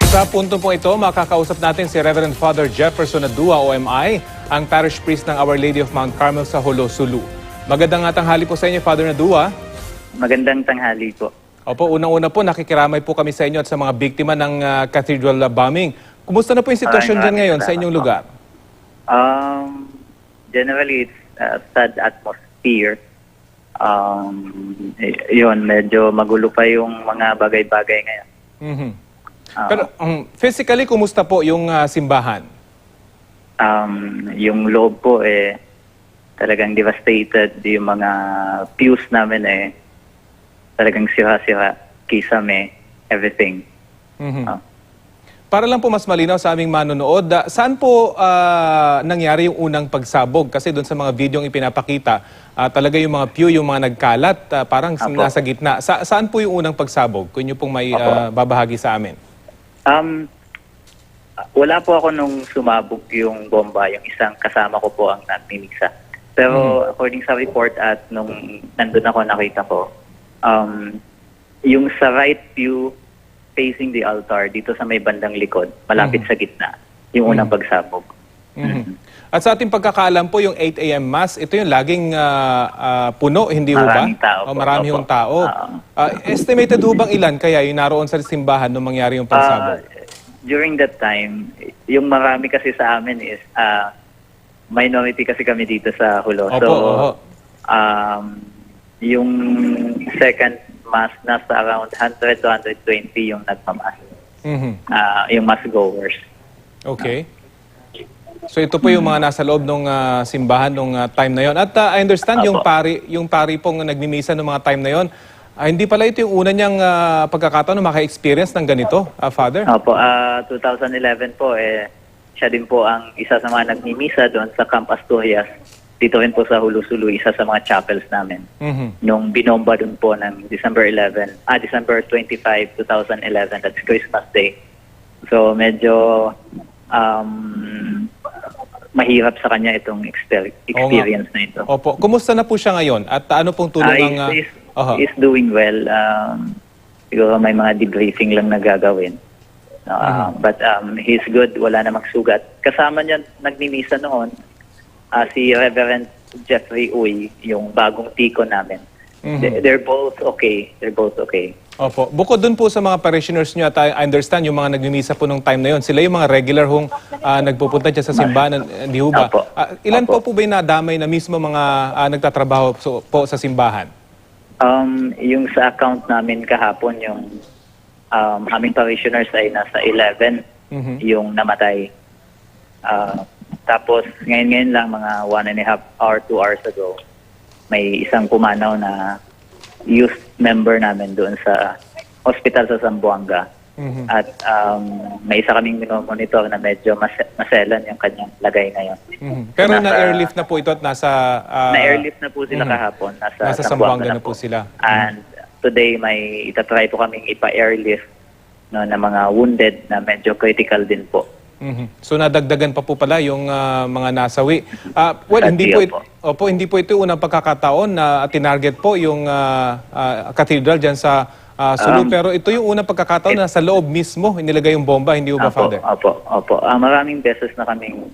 Sa punto po ito, makakausap natin si Reverend Father Jefferson Adua, OMI, ang parish priest ng Our Lady of Mount Carmel sa Jolo, Sulu. Magandang tanghali po sa inyo, Father Adua. Magandang tanghali po. Opo, unang-una po, nakikiramay po kami sa inyo at sa mga biktima ng cathedral bombing. Kumusta na po yung sitwasyon dyan ngayon sa inyong lugar? Generally, it's a sad atmosphere. Yun, medyo magulo pa yung mga bagay-bagay ngayon. Pero physically, kumusta po yung simbahan? Yung loob po talagang devastated. Yung mga pews namin talagang sira-sira, kisame, everything. Para lang po mas malinaw sa aming manonood, saan po nangyari yung unang pagsabog? Kasi doon sa mga videong ipinapakita, talaga yung mga pew, yung mga nagkalat, parang nasa gitna. Saan po yung unang pagsabog? Kung nyo pong may babahagi sa amin. Wala po ako nung sumabog yung bomba, yung isang kasama ko po ang nagmimisa. Pero according sa report at nung nandun ako nakita ko, yung sa right pew facing the altar dito sa may bandang likod, malapit sa gitna, yung unang pagsabog. At sa ating pagkakaalam po, yung 8 a.m. Mass, ito yung laging puno, hindi ho ba? Maraming tao po. Marami yung tao. Estimated ho bang ilan kaya yung naroon sa simbahan nung mangyari yung pagsabog? During that time, yung marami kasi sa amin is minority kasi kami dito sa Jolo. Opo, So, yung second mass, nasa around 100 to 120 yung nagmamass. Yung mass goers. Okay. So ito po yung mga nasa loob ng simbahan nung time na yon. At I understand yung pari pong nagmimisa nung mga time na yon, hindi pala ito yung una niyang pagkakataon na maka-experience ng ganito, Father? Opo, 2011 po, siya din po ang isa sa mga nagmimisa doon sa Camp Asturias. Dito rin po sa Jolo, Sulu, isa sa mga chapels namin. Nung binomba doon po ng December 25, 2011, that's Christmas Day. So medyo mahirap sa kanya itong experience na ito. Opo. Kumusta na po siya ngayon? At ano pong tulong ang... He's doing well. Siguro may mga debriefing lang na gagawin. But he's good. Wala namang sugat. Kasama niya nagmimisa noon si Reverend Jeffrey Uy, yung bagong tiko namin. They're both okay. They're both okay. Opo. Bukod dun po sa mga parishioners nyo, at I understand yung mga nagmimisa po nung time na yon, sila yung mga regular hong nagpupunta dyan sa simbahan, hindi ho ba? Ilan po ba yung nadamay na mismo mga nagtatrabaho po sa simbahan? Yung sa account namin kahapon, yung aming parishioners ay nasa 11 yung namatay. Tapos ngayon lang, mga 1.5 hour, 2 hours ago, may isang pumanaw na youth member namin doon sa hospital sa Zamboanga. At may isa kaming monitor na medyo maselan yung kanyang lagay ngayon. Pero na-airlift na po ito at nasa... na-airlift na po sila kahapon. Nasa Zamboanga na po sila. And today may itatry po kaming ipa-airlift na mga wounded na medyo critical din po. So nadagdagan pa po pala yung mga nasawi. Well, hindi po ito unang pagkakataon na tinarget po yung cathedral dyan sa Sulu, pero ito yung unang pagkakataon na sa loob mismo inilagay yung bomba, hindi ba, Father? Opo. Maraming beses na kaming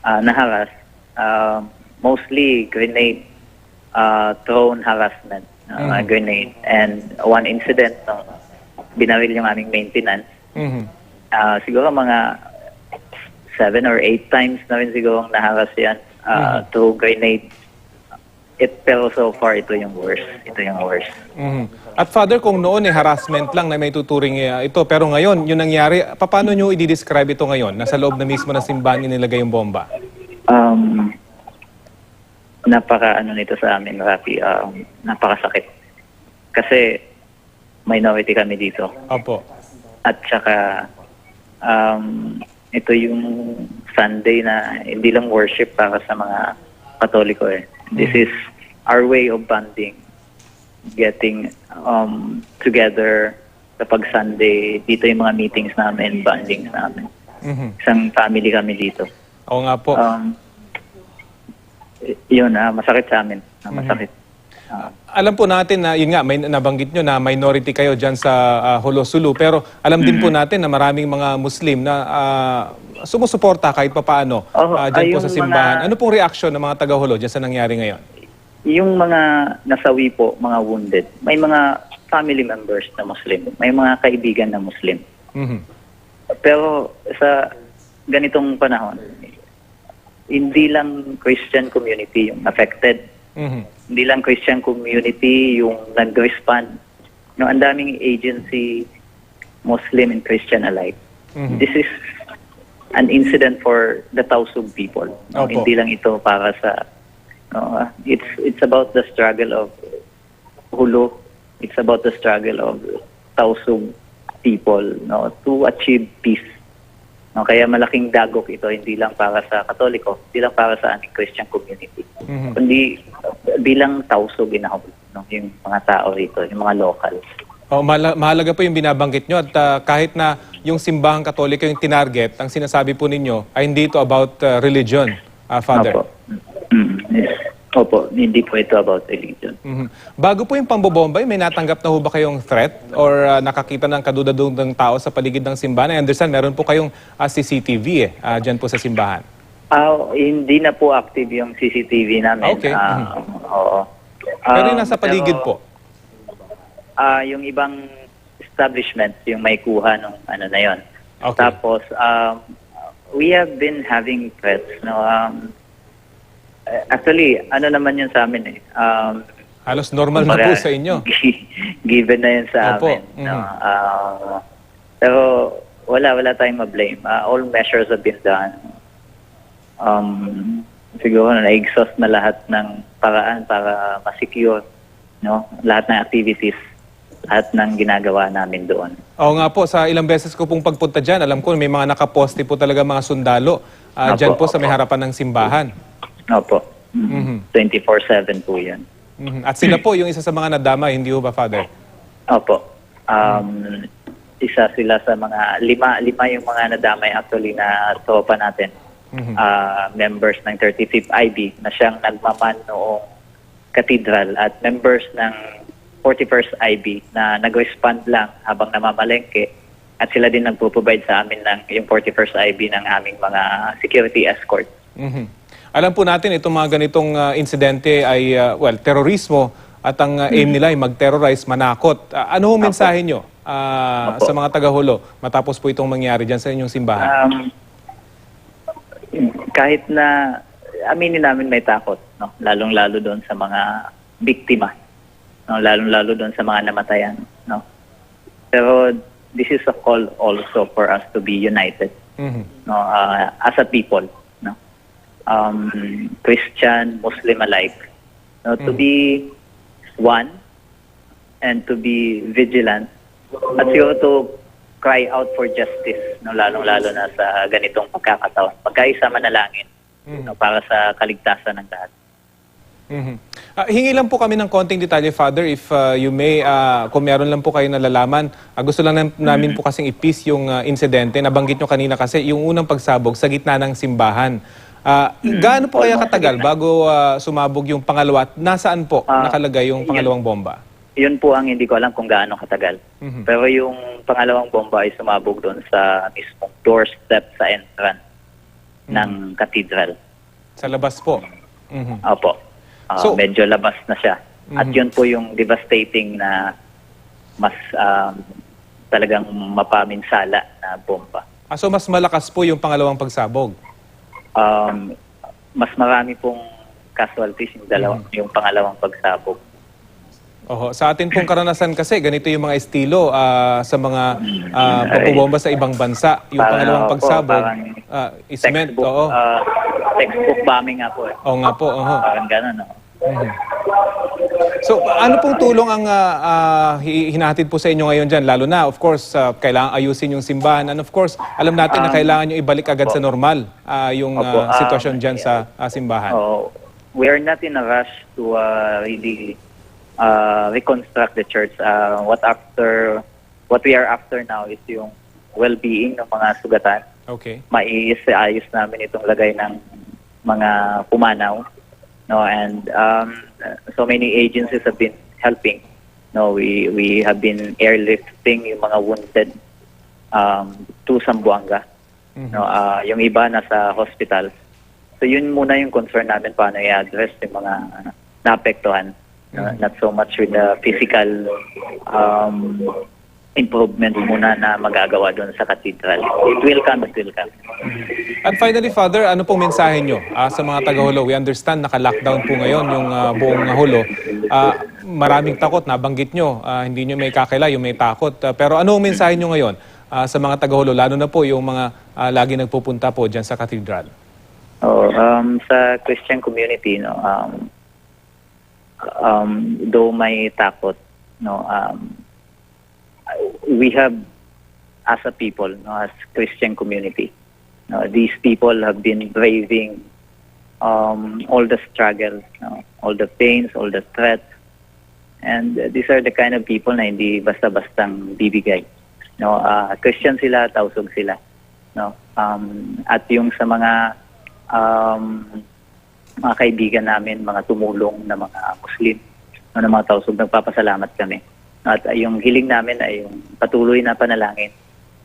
naharas. Mostly grenade thrown harassment, grenade. And one incident, binaril yung aming maintenance. Siguro mga 7 or 8 times na rin siguro naharas yan to grenade. Pero so far, ito yung worst. At Father, kung noon harassment lang na may tuturing ito, pero ngayon, yung nangyari, paano nyo i-describe ito ngayon? Nasa loob na mismo ng simbahan nilagay yung bomba? Nito sa amin, Rafi, napakasakit. Kasi minority kami dito. Opo. At saka, ito yung Sunday na hindi lang worship para sa mga Katoliko. This is our way of bonding, getting together kapag Sunday. Dito yung mga meetings namin, bondings namin. Isang family kami dito. Oo nga po. Yun, masakit sa amin. Masakit. Alam po natin na, yun nga, may nabanggit nyo na minority kayo dyan sa Holo-Sulu, pero alam din po natin na maraming mga Muslim na sumusuporta kahit papaano dyan po sa yung simbahan. mga- Ano pong reaksyon ng mga taga-Holo dyan sa nangyari ngayon? Yung mga nasawi po, mga wounded, may mga family members na Muslim, may mga kaibigan na Muslim. Mhm. Pero sa ganitong panahon, hindi lang Christian community yung affected. Mhm. Hindi lang Christian community yung nag-respond. No, ang daming agency, Muslim and Christian alike. Mhm. This is an incident for the Tausug people. No, Opo. hindi lang ito para sa it's about the struggle of Hulu. It's about the struggle of Tausug people, no, to achieve peace. No, kaya malaking dagok ito, hindi lang para sa Katoliko, hindi lang para sa aming Christian community, Mhm. kundi bilang Tausug ginahawag, no, yung mga tao rito, yung mga local. Mahalaga po yung binabanggit nyo at kahit na yung simbahang Katoliko yung tinarget, ang sinasabi po ninyo ay hindi ito about religion, Father. Opo. Yes. Opo, hindi po ito about religion. Mhm. Bago po yung pambobombay, may natanggap na ho ba kayong threat or nakakita ng kadudadudang tao sa paligid ng simbahan? I understand, meron po kayong CCTV dyan po sa simbahan. Hindi na po active yung CCTV namin. Okay. Oo. Pero yung nasa paligid po. Yung ibang establishments, yung may kuha nung ano na yon. Okay. Tapos, we have been having threats. No? Actually, ano naman yun sa amin eh. Halos normal na po sa inyo. Given na yun sa Opo. amin. No? Pero wala tayong ma-blame. All measures have been done. Siguro na-exhaust na lahat ng paraan para ma-secure, no? Lahat ng activities, lahat ng ginagawa namin doon. Oo nga po, sa ilang beses ko pong pagpunta dyan, alam ko may mga nakaposte po talaga mga sundalo dyan po sa may harapan ng simbahan. Opo. 24/7 po yun. Mhm. At sila po yung isa sa mga nadama, hindi ho ba, Father? Opo. Isa sila sa mga lima yung mga nadamay actually na tropa natin. Members ng 35th IB na siyang nagmaman noong cathedral at members ng 41st IB na nag-respond lang habang namamalengke at sila din nagpo-provide sa amin ng yung 41st IB ng aming mga security escort. Mhm. Alam po natin, itong mga ganitong insidente ay, terorismo at ang aim nila ay mag-terrorize, manakot. Ano ho mensahe nyo sa mga taga-Holo matapos po itong mangyari dyan sa inyong simbahan? Kahit na aminin namin may takot, no? Lalong-lalo doon sa mga biktima, no? Lalong-lalo doon sa mga namatayan. No? Pero this is a call also for us to be united, Mhm. no? As a people. Christian, Muslim alike, to be one and to be vigilant at siguro to cry out for justice, no, lalong-lalo na sa ganitong pagkakataon. Pagkaisa manalangin, no, para sa kaligtasan ng lahat. Mhm. Hingi lang po kami ng konting detalye, Father, if you may, kung meron lang po kayo nalalaman. Gusto lang namin po kasing ipis yung insidente. Nabanggit nyo kanina kasi yung unang pagsabog sa gitna ng simbahan. Gaano po kaya katagal bago sumabog yung pangalawa at nasaan po nakalagay yung pangalawang bomba? Yun po ang hindi ko alam kung gaano katagal. Pero yung pangalawang bomba ay sumabog doon sa mismong doorstep sa entrance ng cathedral. Sa labas po? Mhm. Opo. So- Medyo labas na siya. At yun po yung devastating na mas talagang mapaminsala na bomba. So mas malakas po yung pangalawang pagsabog? Mas marami pong casualties yung pangalawang pagsabog. Oho. Sa atin pong karanasan kasi, ganito yung mga estilo sa mga pagbobomba sa ibang bansa. Yung pangalawang pagsabog is meant, oo. Textbook bombing nga po eh. Oo nga po, oho. Parang gano'n, no? So, ano pong tulong ang hinahatid po sa inyo ngayon dyan? Lalo na, of course, kailangan ayusin yung simbahan. And of course, alam natin na kailangan nyo ibalik agad sa normal yung sitwasyon dyan sa simbahan. We are not in a rush to really reconstruct the church. What we are after now is yung well-being ng mga sugatan. Okay. Maiayos namin itong lagay ng mga pumanaw. No, and so many agencies have been helping. No, we have been airlifting yung mga wounded to Zamboanga. No, yung iba nasa hospital. So yun muna yung concern namin, paano i-address yung mga naapektuhan. No, not so much with the physical improvements muna na magagawa doon sa cathedral. It will come, it will come. At finally, Father, ano pong mensahe nyo sa mga taga-Hulo? We understand naka-lockdown po ngayon yung buong Hulo. Maraming takot, nabanggit nyo. Hindi nyo may kakila, yung may takot. Pero ano ang mensahe nyo ngayon sa mga taga-Hulo? Lalo na po yung mga lagi nagpupunta po dyan sa cathedral. Sa Christian community, no, though may takot, no, we have, as a people, no, as Christian community, no, these people have been braving all the struggles, no, all the pains, all the threats, and these are the kind of people na hindi basta-bastang bibigay. No, Christian sila, tausog sila, no, at yung sa mga kaibigan namin, mga tumulong na mga Muslim, no, na mga tausog, nagpapasalamat kami. At yung hiling namin ay yung patuloy na panalangin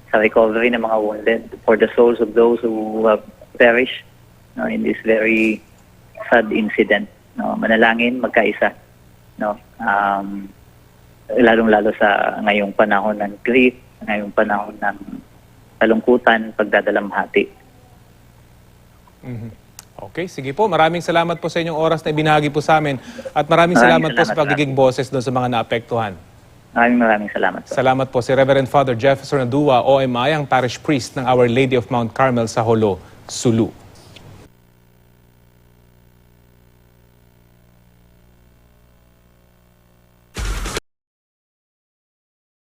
sa recovery ng mga wounded, for the souls of those who have perished, no, in this very sad incident. No, manalangin, magkaisa. No, lalong-lalo sa ngayong panahon ng grief, ngayong panahon ng kalungkutan, pagdadalamhati. Okay, sige po. Maraming salamat po sa inyong oras na ibinahagi po sa amin. At maraming salamat po sa pagiging boses doon sa mga naapektuhan. Maraming salamat po. Salamat po si Reverend Father Jefferson Adua, OMI, ang parish priest ng Our Lady of Mount Carmel sa Jolo, Sulu.